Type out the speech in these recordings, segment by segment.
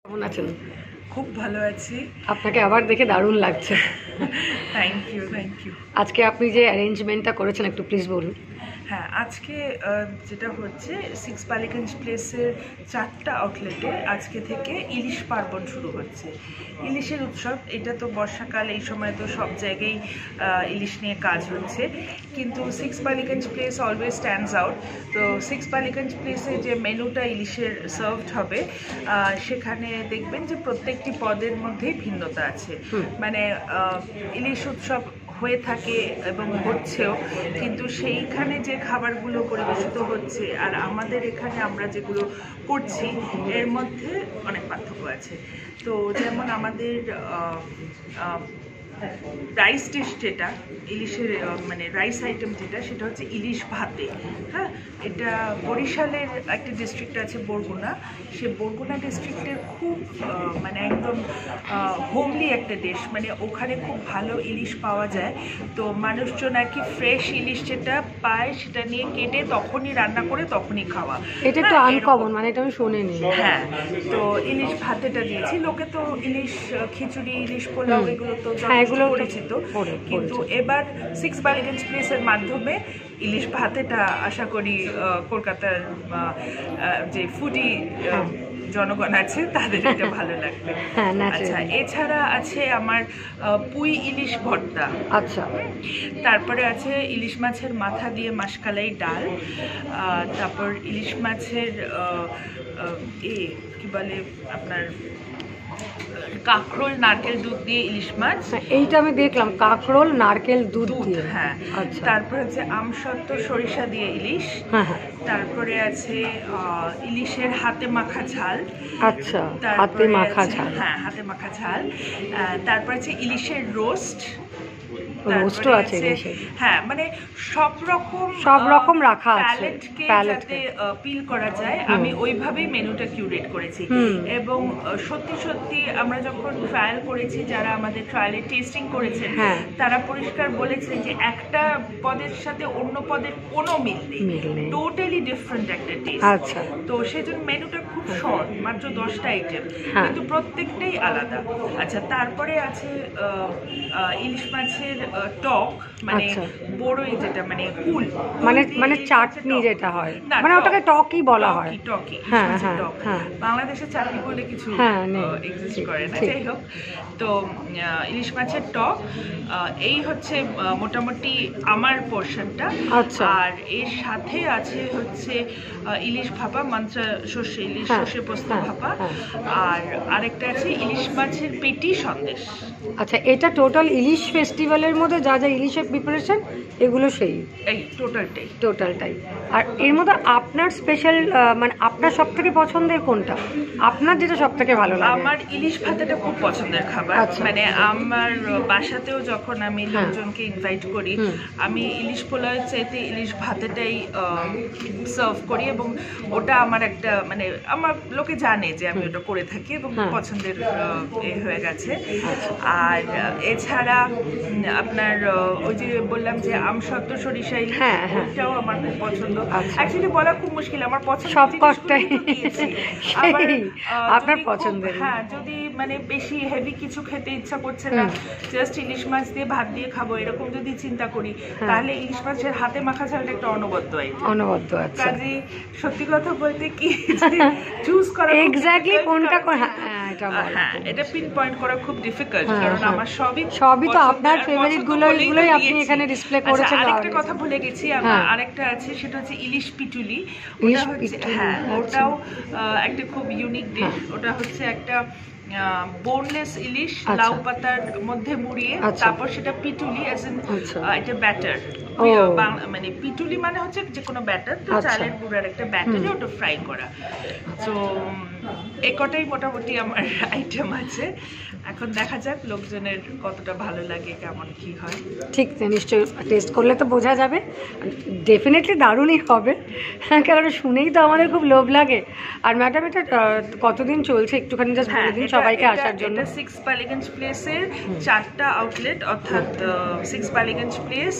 কেমন আছেন? খুব ভালো আছি। আপনাকে আবার দেখে দারুণ লাগছে। Thank you. আজকে আপনি যে অ্যারেঞ্জমেন্টটা করেছেন একটু প্লিজ বলুন। হ্যাঁ, আজকে যেটা হচ্ছে 6 বালিগঞ্জ প্লেসের 4টা আউটলেটে আজকে থেকে ইলিশ পার্বণ শুরু হচ্ছে। ইলিশের উৎসব, এটা তো বর্ষাকাল, এই সময় তো সব জায়গায় ইলিশ নিয়ে কাজ হচ্ছে, কিন্তু 6 Ballygunge place always stands out. তো 6 বালিগঞ্জ প্লেসে যে মেনুটা ইলিশের সার্ভড হবে, সেখানে দেখবেন যে প্রত্যেকটি পদের মধ্যেই ভিন্নতা আছে। মানে ইলিশ উৎসব হয়ে থাকে এবং হচ্ছেও, কিন্তু সেইখানে যে খাবারগুলো পরিবেশিত হচ্ছে আর আমাদের এখানে আমরা যেগুলো করছি এর মধ্যে অনেক পার্থক্য আছে। তো যেমন আমাদের রাইস ডিশ যেটা ইলিশের মানে রাইস আইটেম যেটা, সেটা হচ্ছে ইলিশ ভাতে। হ্যাঁ, এটা বরিশালের একটা ডিস্ট্রিক্ট আছে বরগুনা, সে বরগুনা ডিস্ট্রিক্টের খুব মানে একদম হোমলি একটা ডিশ, মানে ওখানে খুব ভালো ইলিশ পাওয়া যায়। তো মানুষজন আর কি ফ্রেশ ইলিশ যেটা পায় সেটা নিয়ে কেটে তখনই রান্না করে তখনই খাওয়া। এটা তো আনকমন, মানে এটা আমি শুনিনি। হ্যাঁ, তো ইলিশ ভাতেটা দিয়েছি। লোকে তো ইলিশ খিচুড়ি, ইলিশ পোলাও এগুলো তো পরিচিত, কিন্তু এবার 6 বালিগঞ্জ প্লেসের মাধ্যমে ইলিশ ভাতেটা আশা করি কলকাতার যে ফুডি জনগণ আছে তাদের এটা ভালো লাগবে। আচ্ছা, এছাড়া আছে আমার পুঁই ইলিশ ভর্তা। আচ্ছা, তারপরে আছে ইলিশ মাছের মাথা দিয়ে মাসকালাই ডাল, তারপর ইলিশ মাছের কি বলে আপনার কাঁকরোল নারকেল দুধ দিয়ে ইলিশ মাছ। এইটা আমি দেখলাম, কাঁকরোল নারকেল দুধ দিয়ে। হ্যাঁ, তারপর আছে আমসত্ত্ব সরিষা দিয়ে ইলিশ। তারপরে আছে ইলিশের হাতে মাখা ঝাল। আচ্ছা, হাতে মাখা ঝাল। হ্যাঁ, হাতে মাখা ঝাল। তারপর আছে ইলিশের রোস্ট। রোস্টও আছে ইলিশের। হ্যাঁ, মানে সব রকম রাখা আছে, যাতে পিল করা যায়। আমি ওইভাবেই মেনুটা কিউরেট করেছি, এবং সত্যি আমরা যখন ট্রায়াল করেছি, যারা আমাদের ট্রায়ালে টেস্টিং করেছেন তারা পরিষ্কার বলেছেন যে একটা পদের সাথে অন্য পদের কোনো মিল নেই, টোটালি ডিফারেন্ট একটা টেস্ট। আচ্ছা, তো সেজন্য মেনুটা খুব শর্ট, মাত্র 10টা আইটেম, কিন্তু প্রত্যেকটাই আলাদা। আচ্ছা, তারপরে আছে ইলিশ মাছের টক, মানে বড়ই যেটা, মানে কুল, মানে চাটনি যেটা হয়, মানে ওটাকে টকই বলা হয়। বাংলাদেশে চাটনি বলে কিছু এক্সিস্ট করে না, যাই হোক। তো ইলিশ মাছের টক, এই হচ্ছে মোটামুটি আমার পোর্শনটা। আর এর সাথে আছে হচ্ছে ইলিশ ভাপা, মান্ত্রা সর্ষে, ইলিশ সর্ষে পোস্ত ভাপা, আর আরেকটা আছে ইলিশ মাছের পেটি সন্দেশ। আচ্ছা, এটা টোটাল ইলিশ ফেস্টিভ্যালের মধ্যে যা যা ইলিশের প্রিপারেশন এগুলো এই টোটালটাই। আর এর মধ্যে আপনার স্পেশাল, মানে আপনার সব থেকে পছন্দের কোনটা, আপনার যেটা সব থেকে ভালো লাগে? আমার ইলিশ ভাতেটা খুব পছন্দের খাবার। মানে আমার বাসাতেও যখন আমি লোকজনকে ইনভাইট করি, আমি ইলিশ পোলাওয়ের চাইতে ইলিশ ভাতেটাই সার্ভ করি, এবং ওটা আমার একটা, মানে আমার লোকে জানে যে আমি ওটা করে থাকি এবং পছন্দের হয়ে গেছে। আর এছাড়া আপনার ওই যে বললাম যে আমসত্ত্ব সরিষা ইলিশ, ওইটাও আমার খুব পছন্দ। অ্যাকচুয়ালি বলা খুব মুশকিল, আমার পছন্দ সবকটাই আপনার পছন্দের। হ্যাঁ, যদি মানে বেশি হেভি কিছু খেতে ইচ্ছা করছে না, জাস্ট ইলিশ মাছ দিয়ে ভাত দিয়ে খাবো এরকম যদি চিন্তা করি, তাহলে ইলিশ মাছের হাতে মাখা ঝালটা একটা অনবদ্য আইটেম। কাজে সত্যি কথা বলতে কি চুজ করা এক্স্যাক্টলি কোনটা, এটা পিন পয়েন্ট করা খুব ডিফিকাল্ট, কারণ আমার সবই তো আপনার ফেভারিট গুলোই আপনি এখানে ডিসপ্লে করেছেন। আরেকটা কথা ভুলে গেছি, আমার আরেকটা আছে, সেটা হচ্ছে ইলিশ পিটুলি। ওটা হচ্ছে ওটাও একটা খুব ইউনিক ডিশ। ওটা হচ্ছে একটা বোনলেস ইলিশ, লাউ পাতার মধ্যে মুড়িয়ে, তারপর সেটা পিটুলি এটা ব্যাটার, মানে পিটুলি মানে হচ্ছে যে কোনো ব্যাটার, তো চালের গুঁড়ার একটা ব্যাটারে ওটা ফ্রাই করা। তো এই কটাই মোটামুটি আমার আইটেম আছে। এখন দেখা যাক লোকজনের কতটা ভালো লাগে, কেমন কি হয়। ঠিক, নিশ্চয়ই টেস্ট করলে তো বোঝা যাবে, ডেফিনেটলি দারুণই হবে, কারণ শুনেই তো আমাদের খুব লোভ লাগে। আর ম্যাডাম, এটা কতদিন চলছে একটুখানি জাস্ট বলে দিন সবাইকে আসার জন্য। 6 বালিগঞ্জ প্লেসের 4টা আউটলেট, অর্থাৎ 6 বালিগঞ্জ প্লেস,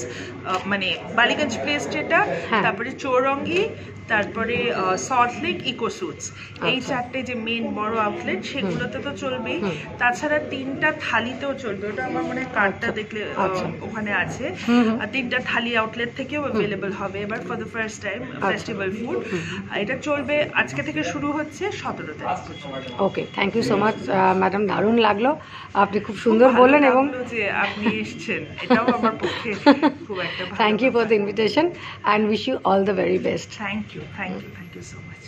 মানে বালিগঞ্জ প্লেস যেটা, তারপরে চৌরঙ্গি, তারপরে সল্ট লেক ইকোসুটস, এই চারটে যে মেন বড় আউটলেট সেগুলোতে তো চলবেই, তাছাড়া 3টা থালিতেও চলবে, ওটা আমার মনে হয় কার্ডটা দেখলে ওখানে আছে, আর 3টা থালি আউটলেট থেকেও অ্যাভেলেবল হবে এবার for the first time festival food. এটা চলবে আজকে থেকে শুরু হচ্ছে 17 তারিখ পর্যন্ত। Okay, thank you so much madam, দারুণ লাগলো, আপনি খুব সুন্দর বললেন এবং যে আপনি এসেছেন এটাও আমার পক্ষে খুব একটা ভালো। Thank you for the invitation and wish you all the very best. Thank you so much.